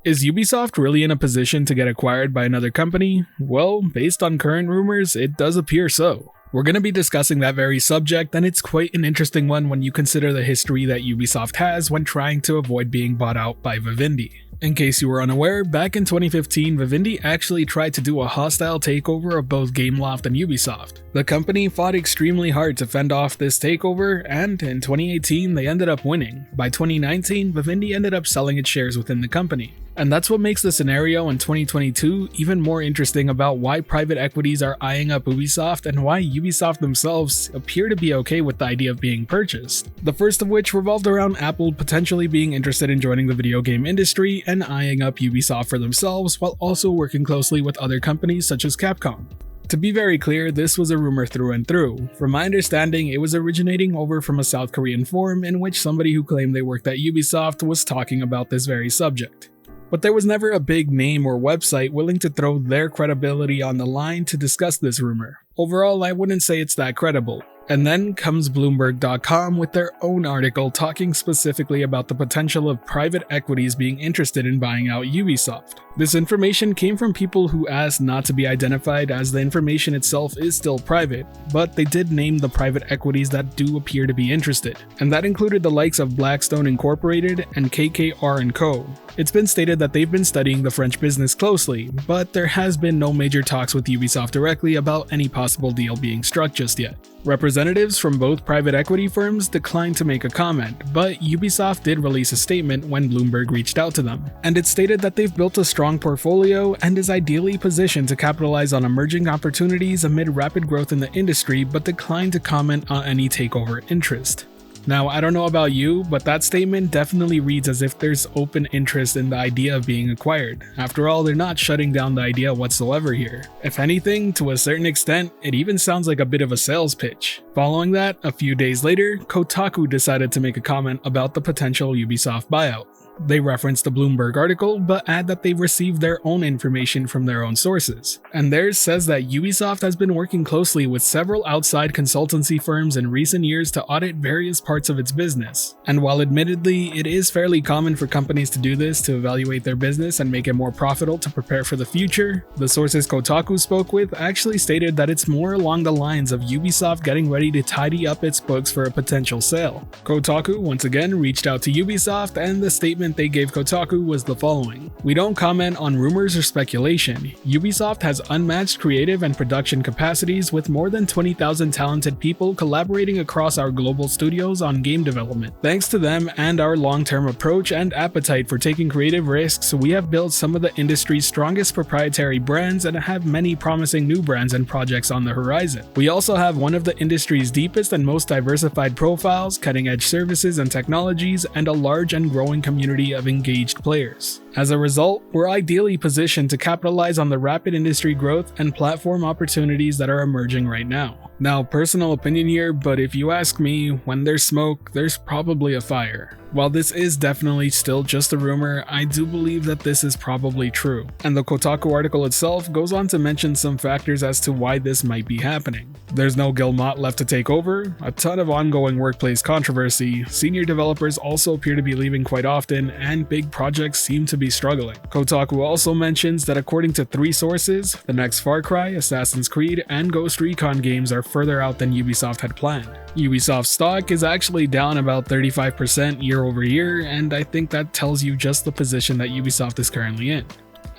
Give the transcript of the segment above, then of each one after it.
Is Ubisoft really in a position to get acquired by another company? Well, based on current rumors, it does appear so. We're going to be discussing that very subject, and it's quite an interesting one when you consider the history that Ubisoft has when trying to avoid being bought out by Vivendi. In case you were unaware, back in 2015, Vivendi actually tried to do a hostile takeover of both Gameloft and Ubisoft. The company fought extremely hard to fend off this takeover, and in 2018 they ended up winning. By 2019, Vivendi ended up selling its shares within the company. And that's what makes the scenario in 2022 even more interesting about why private equities are eyeing up Ubisoft and why Ubisoft themselves appear to be okay with the idea of being purchased. The first of which revolved around Apple potentially being interested in joining the video game industry and eyeing up Ubisoft for themselves while also working closely with other companies such as Capcom. To be very clear, this was a rumor through and through. From my understanding, it was originating over from a South Korean forum in which somebody who claimed they worked at Ubisoft was talking about this very subject. But there was never a big name or website willing to throw their credibility on the line to discuss this rumor. Overall, I wouldn't say it's that credible. And then comes Bloomberg.com with their own article talking specifically about the potential of private equities being interested in buying out Ubisoft. This information came from people who asked not to be identified as the information itself is still private, but they did name the private equities that do appear to be interested, and that included the likes of Blackstone Incorporated and KKR & Co. It's been stated that they've been studying the French business closely, but there has been no major talks with Ubisoft directly about any possible deal being struck just yet. Representatives from both private equity firms declined to make a comment, but Ubisoft did release a statement when Bloomberg reached out to them, and it stated that they've built a strong portfolio and is ideally positioned to capitalize on emerging opportunities amid rapid growth in the industry, but declined to comment on any takeover interest. Now, I don't know about you, but that statement definitely reads as if there's open interest in the idea of being acquired. After all, they're not shutting down the idea whatsoever here. If anything, to a certain extent, it even sounds like a bit of a sales pitch. Following that, a few days later, Kotaku decided to make a comment about the potential Ubisoft buyout. They reference the Bloomberg article, but add that they've received their own information from their own sources. And theirs says that Ubisoft has been working closely with several outside consultancy firms in recent years to audit various parts of its business. And while admittedly, it is fairly common for companies to do this to evaluate their business and make it more profitable to prepare for the future, the sources Kotaku spoke with actually stated that it's more along the lines of Ubisoft getting ready to tidy up its books for a potential sale. Kotaku once again reached out to Ubisoft, and the statement they gave Kotaku was the following: "We don't comment on rumors or speculation. Ubisoft has unmatched creative and production capacities with more than 20,000 talented people collaborating across our global studios on game development. Thanks to them and our long-term approach and appetite for taking creative risks, we have built some of the industry's strongest proprietary brands and have many promising new brands and projects on the horizon. We also have one of the industry's deepest and most diversified profiles, cutting-edge services and technologies, and a large and growing community of engaged players. As a result, we're ideally positioned to capitalize on the rapid industry growth and platform opportunities that are emerging right now." Now, personal opinion here, but if you ask me, when there's smoke, there's probably a fire. While this is definitely still just a rumor, I do believe that this is probably true. And the Kotaku article itself goes on to mention some factors as to why this might be happening. There's no Guillemot left to take over, a ton of ongoing workplace controversy, senior developers also appear to be leaving quite often, and big projects seem to be struggling. Kotaku also mentions that according to 3 sources, the next Far Cry, Assassin's Creed, and Ghost Recon games are further out than Ubisoft had planned. Ubisoft stock is actually down about 35% year over year, and I think that tells you just the position that Ubisoft is currently in.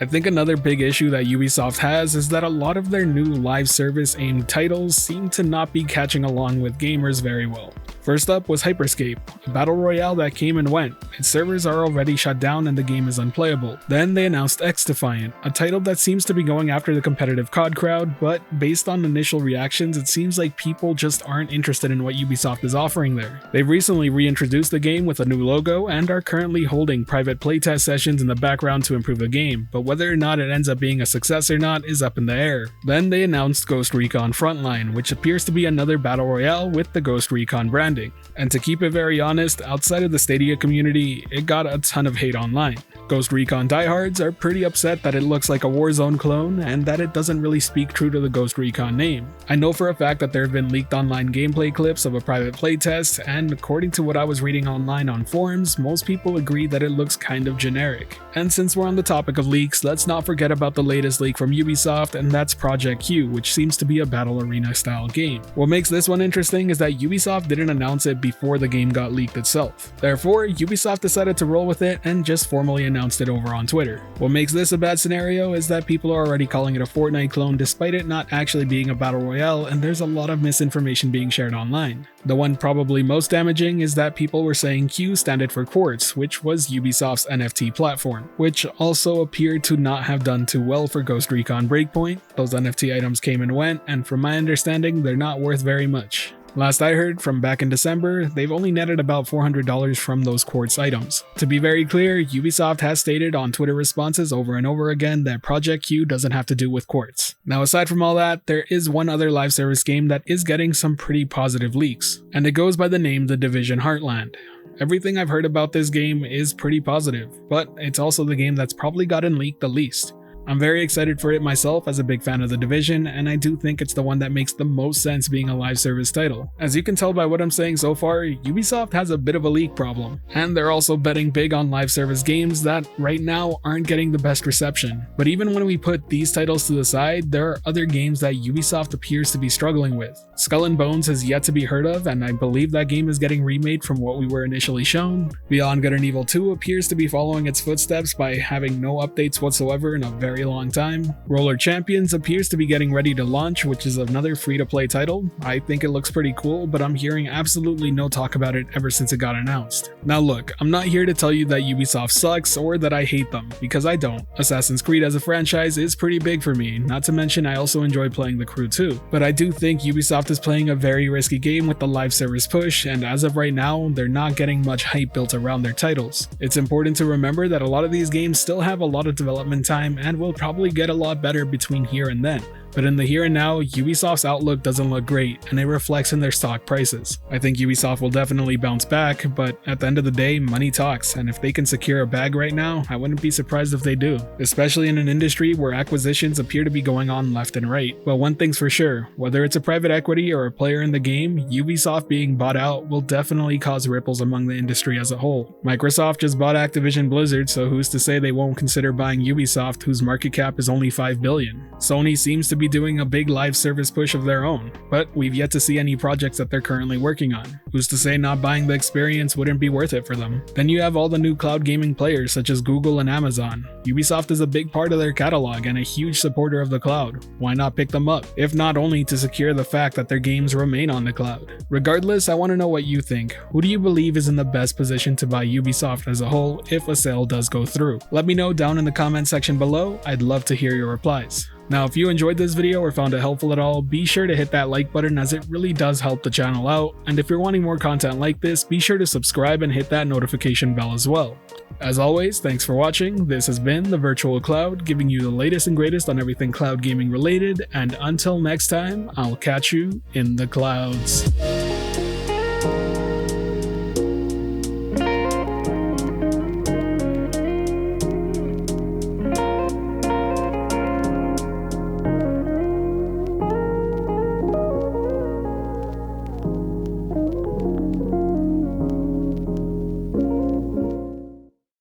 I think another big issue that Ubisoft has is that a lot of their new live service aimed titles seem to not be catching along with gamers very well. First up was Hyperscape, a battle royale that came and went. Its servers are already shut down and the game is unplayable. Then they announced X-Defiant, a title that seems to be going after the competitive COD crowd, but based on initial reactions, it seems like people just aren't interested in what Ubisoft is offering there. They've recently reintroduced the game with a new logo and are currently holding private playtest sessions in the background to improve the game, but whether or not it ends up being a success or not is up in the air. Then they announced Ghost Recon Frontline, which appears to be another battle royale with the Ghost Recon brand Stranding. And to keep it very honest, outside of the Stadia community, it got a ton of hate online. Ghost Recon diehards are pretty upset that it looks like a Warzone clone and that it doesn't really speak true to the Ghost Recon name. I know for a fact that there have been leaked online gameplay clips of a private playtest, and according to what I was reading online on forums, most people agree that it looks kind of generic. And since we're on the topic of leaks, let's not forget about the latest leak from Ubisoft, and that's Project Q, which seems to be a battle arena style game. What makes this one interesting is that Ubisoft didn't announce it before the game got leaked itself. Therefore, Ubisoft decided to roll with it and just formally announced it over on Twitter. What makes this a bad scenario is that people are already calling it a Fortnite clone despite it not actually being a battle royale, and there's a lot of misinformation being shared online. The one probably most damaging is that people were saying Q stood for Quartz, which was Ubisoft's NFT platform, which also appeared to not have done too well for Ghost Recon Breakpoint. Those NFT items came and went, and from my understanding, they're not worth very much. Last I heard, from back in December, they've only netted about $400 from those Quartz items. To be very clear, Ubisoft has stated on Twitter responses over and over again that Project Q doesn't have to do with Quartz. Now aside from all that, there is one other live service game that is getting some pretty positive leaks, and it goes by the name The Division Heartland. Everything I've heard about this game is pretty positive, but it's also the game that's probably gotten leaked the least. I'm very excited for it myself as a big fan of The Division, and I do think it's the one that makes the most sense being a live service title. As you can tell by what I'm saying so far, Ubisoft has a bit of a leak problem, and they're also betting big on live service games that right now aren't getting the best reception. But even when we put these titles to the side, there are other games that Ubisoft appears to be struggling with. Skull and Bones has yet to be heard of, and I believe that game is getting remade from what we were initially shown. Beyond Good and Evil 2 appears to be following its footsteps by having no updates whatsoever in a very long time. Roller Champions appears to be getting ready to launch, which is another free-to-play title. I think it looks pretty cool, but I'm hearing absolutely no talk about it ever since it got announced. Now look, I'm not here to tell you that Ubisoft sucks or that I hate them, because I don't. Assassin's Creed as a franchise is pretty big for me, not to mention I also enjoy playing The Crew too. But I do think Ubisoft is playing a very risky game with the live service push, and as of right now, they're not getting much hype built around their titles. It's important to remember that a lot of these games still have a lot of development time and will probably get a lot better between here and then. But in the here and now, Ubisoft's outlook doesn't look great, and it reflects in their stock prices. I think Ubisoft will definitely bounce back, but at the end of the day, money talks, and if they can secure a bag right now, I wouldn't be surprised if they do, especially in an industry where acquisitions appear to be going on left and right. But one thing's for sure, whether it's a private equity or a player in the game, Ubisoft being bought out will definitely cause ripples among the industry as a whole. Microsoft just bought Activision Blizzard, so who's to say they won't consider buying Ubisoft, whose market cap is only $5 billion. Sony seems to be doing a big live service push of their own, but we've yet to see any projects that they're currently working on. Who's to say not buying the experience wouldn't be worth it for them? Then you have all the new cloud gaming players such as Google and Amazon. Ubisoft is a big part of their catalog and a huge supporter of the cloud. Why not pick them up, if not only to secure the fact that their games remain on the cloud? Regardless, I want to know what you think. Who do you believe is in the best position to buy Ubisoft as a whole if a sale does go through? Let me know down in the comment section below. I'd love to hear your replies. Now, if you enjoyed this video or found it helpful at all, be sure to hit that like button as it really does help the channel out, and if you're wanting more content like this, be sure to subscribe and hit that notification bell as well. As always, thanks for watching. This has been The Virtual Cloud, giving you the latest and greatest on everything cloud gaming related, and until next time, I'll catch you in the clouds.